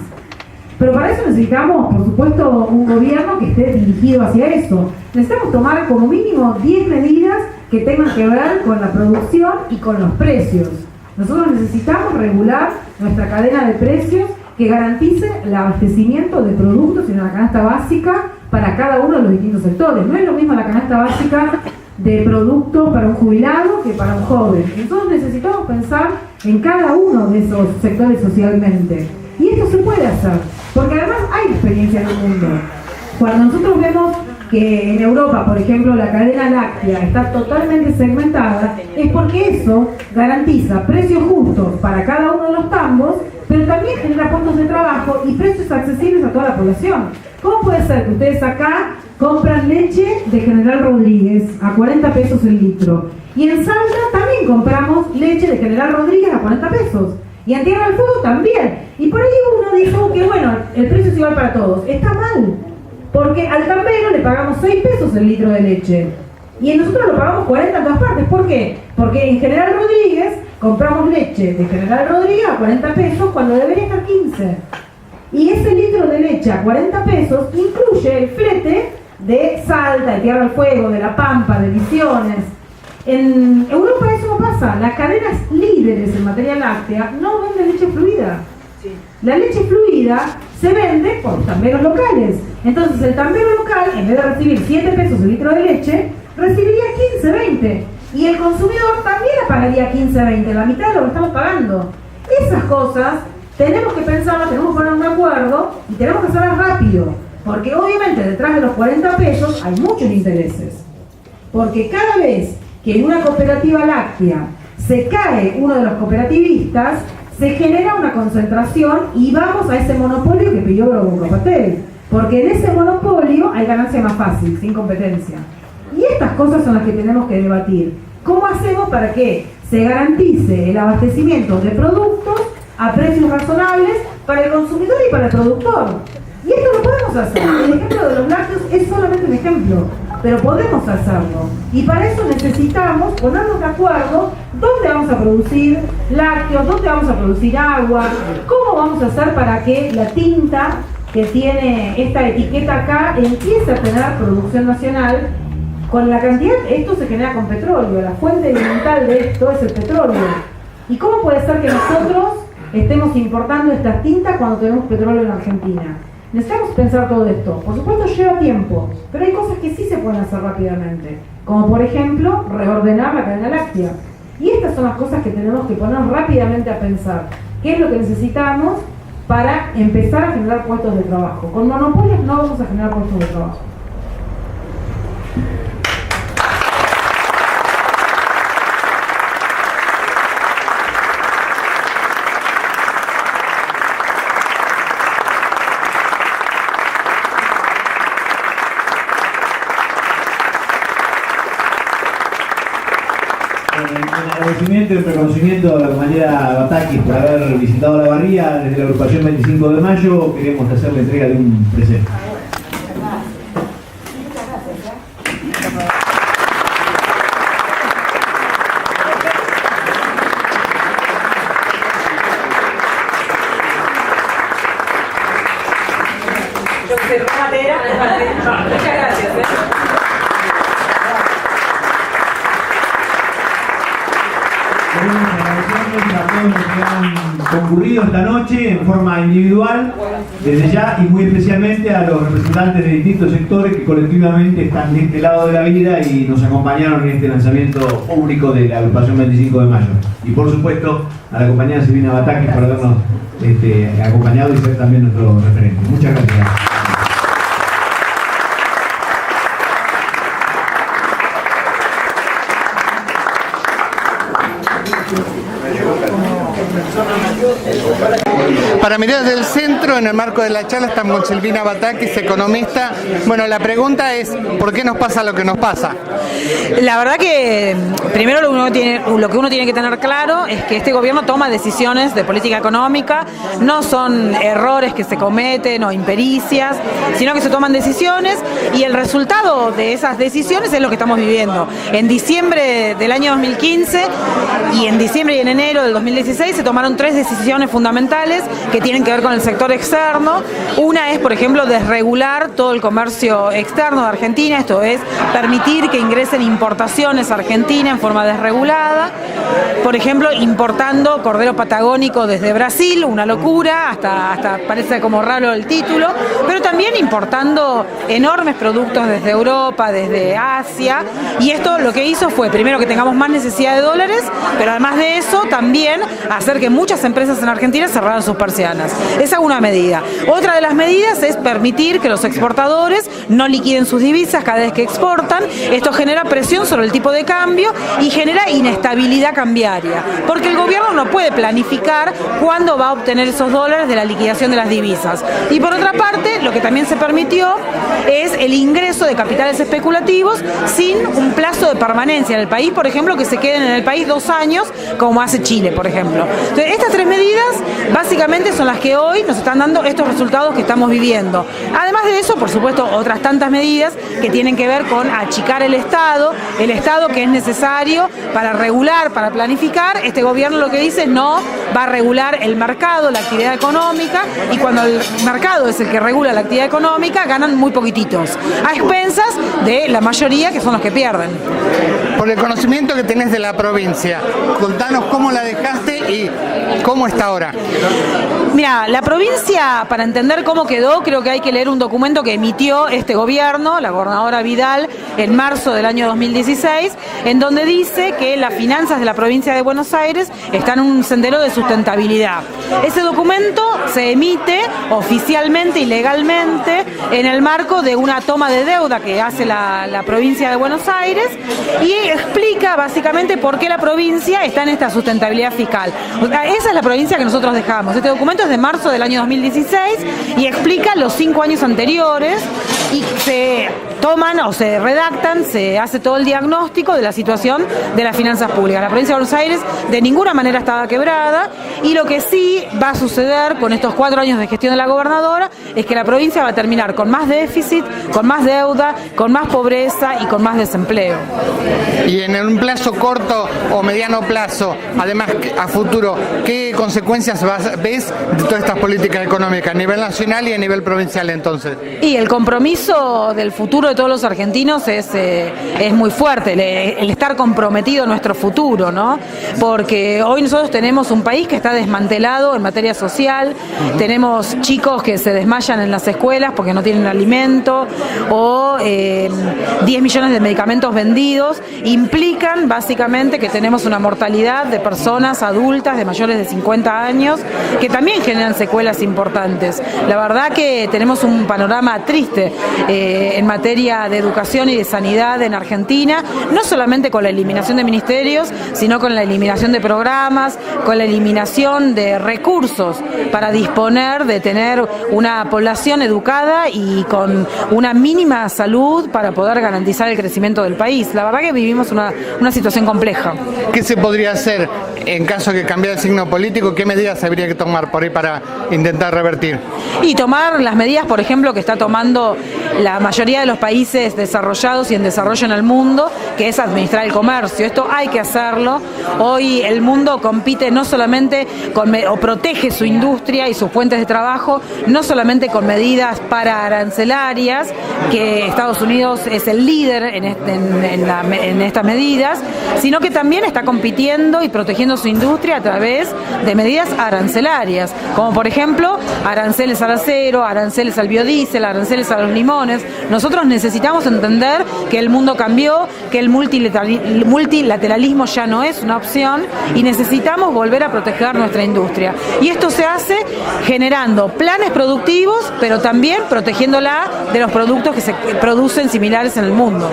[SPEAKER 1] Pero para eso necesitamos, por supuesto, un gobierno que esté dirigido hacia eso. Necesitamos tomar como mínimo 10 medidas que tengan que ver con la producción y con los precios. Nosotros necesitamos regular nuestra cadena de precios que garantice el abastecimiento de productos en una canasta básica para cada uno de los distintos sectores. No es lo mismo la canasta básica de producto para un jubilado que para un joven. Nosotros necesitamos pensar en cada uno de esos sectores socialmente. Y esto se puede hacer, porque además hay experiencia en el mundo. Cuando nosotros vemos que en Europa, por ejemplo, la cadena láctea está totalmente segmentada, es porque eso garantiza precios justos para cada uno de los tambos, pero también genera puestos de trabajo y precios accesibles a toda la población. ¿Cómo puede ser que ustedes acá compran leche de General Rodríguez a 40 pesos el litro? Y en Salta también compramos leche de General Rodríguez a 40 pesos. Y en Tierra del Fuego también. Y por ahí uno dijo que bueno, el precio es igual para todos. Está mal. Porque al tambero le pagamos 6 pesos el litro de leche. Y nosotros lo pagamos 40 en todas partes. ¿Por qué? Porque en General Rodríguez compramos leche de General Rodríguez a 40 pesos cuando debería estar 15. Y ese litro de leche a 40 pesos incluye el flete de Salta, de Tierra del Fuego, de La Pampa, de Misiones. En Europa eso no pasa. Las cadenas líderes en materia láctea no venden leche fluida. La leche fluida se vende por los tamberos locales. Entonces el tambero local, en vez de recibir 7 pesos el litro de leche, recibiría 15, 20. Y el consumidor también la pagaría 15, 20, la mitad de lo que estamos pagando. Esas cosas tenemos que pensarlas, tenemos que ponernos de acuerdo y tenemos que hacerlas rápido. Porque obviamente detrás de los 40 pesos hay muchos intereses. Porque cada vez que en una cooperativa láctea se cae uno de los cooperativistas, se genera una concentración y vamos a ese monopolio que pidió Grobocopatel. Porque en ese monopolio hay ganancia más fácil, sin competencia. Y estas cosas son las que tenemos que debatir. ¿Cómo hacemos para que se garantice el abastecimiento de productos a precios razonables para el consumidor y para el productor? Y esto lo podemos hacer. El ejemplo de los lácteos es solamente un ejemplo, pero podemos hacerlo. Y para eso necesitamos ponernos de acuerdo dónde vamos a producir lácteos, dónde vamos a producir agua, cómo vamos a hacer para que la tinta que tiene esta etiqueta acá empiece a tener producción nacional. Con la cantidad, esto se genera con petróleo, la fuente elemental de esto es el petróleo. ¿Y cómo puede ser que nosotros estemos importando estas tintas cuando tenemos petróleo en Argentina? Necesitamos pensar todo esto. Por supuesto lleva tiempo, pero hay cosas que sí se pueden hacer rápidamente. Como por ejemplo, reordenar la cadena láctea. Y estas son las cosas que tenemos que poner rápidamente a pensar. ¿Qué es lo que necesitamos para empezar a generar puestos de trabajo? Con monopolios no vamos a generar puestos de trabajo.
[SPEAKER 10] agradecimiento y reconocimiento a la compañera Batakis por haber visitado la barría desde la agrupación 25 de mayo. Queremos hacer la entrega de un presente.
[SPEAKER 4] Muchas gracias.
[SPEAKER 10] Queremos agradecerles a todos los que han concurrido esta noche en forma individual, desde ya, y muy especialmente a los representantes de distintos sectores que colectivamente están de este lado de la vida y nos acompañaron en este lanzamiento único de la agrupación 25 de mayo. Y por supuesto a la compañera Silvina Batakis por habernos acompañado y ser también nuestro referente. Muchas gracias.
[SPEAKER 2] Para mirar del centro, en el marco de la charla, estamos con Silvina Batakis, economista. Bueno, la pregunta es, ¿por qué nos pasa lo que nos pasa?
[SPEAKER 4] La verdad que primero lo que uno tiene que tener claro es que este gobierno toma decisiones de política económica, no son errores que se cometen o impericias, sino que se toman decisiones y el resultado de esas decisiones es lo que estamos viviendo. En diciembre del año 2015 y en diciembre y en enero del 2016 se tomaron 3 decisiones fundamentales que tienen que ver con el sector externo. Una es, por ejemplo, desregular todo el comercio externo de Argentina, esto es permitir que ingresen importaciones a Argentina en forma desregulada, por ejemplo, importando cordero patagónico desde Brasil, una locura, hasta parece como raro el título, pero también importando enormes productos desde Europa, desde Asia, y esto lo que hizo fue, primero, que tengamos más necesidad de dólares, pero además de eso, también hacer que muchas empresas en Argentina cerraran sus persianas. Esa es una medida. Otra de las medidas es permitir que los exportadores no liquiden sus divisas cada vez que exportan. Esto genera presión sobre el tipo de cambio y genera inestabilidad cambiaria, porque el gobierno no puede planificar cuándo va a obtener esos dólares de la liquidación de las divisas. Y por otra parte, lo que también se permitió es el ingreso de capitales especulativos sin un plazo de permanencia en el país, por ejemplo, que se queden en el país 2 años, como hace Chile, por ejemplo. Entonces, estas 3 medidas básicamente son las que hoy nos están dando estos resultados que estamos viviendo. Además de eso, por supuesto, otras tantas medidas que tienen que ver con achicar el Estado que es necesario para regular, para planificar. Este gobierno lo que dice es no, va a regular el mercado, la actividad económica, y cuando el mercado es el que regula la actividad económica, ganan muy poquititos, a expensas de la mayoría, que son los que pierden.
[SPEAKER 2] Por el conocimiento que tenés de la provincia, contanos cómo la dejaste y cómo está ahora.
[SPEAKER 4] Mira, la provincia, para entender cómo quedó, creo que hay que leer un documento que emitió este gobierno, la gobernadora Vidal, en marzo del año 2016, en donde dice que las finanzas de la provincia de Buenos Aires están en un sendero de sustentabilidad. Ese documento se emite oficialmente y legalmente en el marco de una toma de deuda que hace la provincia de Buenos Aires y explica básicamente por qué la provincia está en esta sustentabilidad fiscal. O sea, esa es la provincia que nosotros dejamos. Este documento es de marzo del año 2016 y explica los 5 años anteriores y se toman o se redactan, se hace todo el diagnóstico de la situación de las finanzas públicas. La provincia de Buenos Aires de ninguna manera estaba quebrada y lo que sí va a suceder con estos 4 años de gestión de la gobernadora es que la provincia va a terminar con más déficit, con más deuda, con más pobreza y con más desempleo.
[SPEAKER 2] Y en un plazo corto o mediano plazo, además a futuro, ¿qué consecuencias ves de todas estas políticas económicas a nivel nacional y a nivel provincial entonces?
[SPEAKER 4] Y el compromiso del futuro de todos los argentinos es muy fuerte, el estar comprometido a nuestro futuro, ¿no? Porque hoy nosotros tenemos un país que está desmantelado en materia social, tenemos chicos que se desmayan en las escuelas porque no tienen alimento, o 10 millones de medicamentos vendidos, implican básicamente que tenemos una mortalidad de personas adultas de mayores de 50 años que también generan secuelas importantes. La verdad que tenemos un panorama triste en materia de educación y de sanidad en Argentina, no solamente con la eliminación de ministerios, sino con la eliminación de programas, con la eliminación de recursos para disponer de tener una población educada y con una mínima salud para poder garantizar el crecimiento del país. La verdad que vivimos una situación compleja.
[SPEAKER 2] ¿Qué se podría hacer en caso de que cambiara el signo político? ¿Qué medidas habría que tomar por ahí para intentar revertir?
[SPEAKER 4] Y tomar las medidas, por ejemplo, que está tomando la mayoría de los países desarrollados y en desarrollo en el mundo, que es administrar el comercio. Esto hay que hacerlo. Hoy el mundo compite no solamente o protege su industria y sus fuentes de trabajo, no solamente con medidas pararancelarias, que Estados Unidos es el líder en estas medidas, sino que también está compitiendo y protegiendo su industria a través de medidas arancelarias, como por ejemplo aranceles al acero, aranceles al biodiesel, aranceles a los limones. Nosotros necesitamos entender que el mundo cambió, que el multilateralismo ya no es una opción y necesitamos volver a proteger nuestra industria. Y esto se hace generando planes productivos, pero también protegiéndola de los productos que se producen similares en el mundo.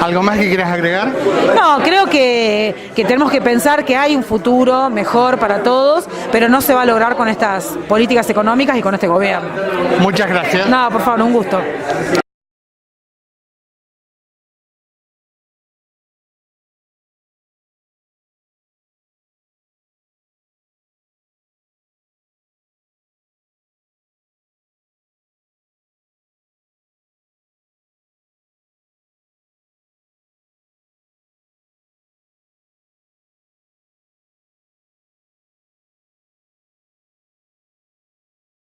[SPEAKER 2] ¿Algo más que quieras agregar?
[SPEAKER 4] No, creo que tenemos que pensar que hay un futuro mejor para todos, pero no se va a lograr con estas políticas económicas y con este gobierno.
[SPEAKER 2] Muchas gracias.
[SPEAKER 4] No, por favor, un gusto.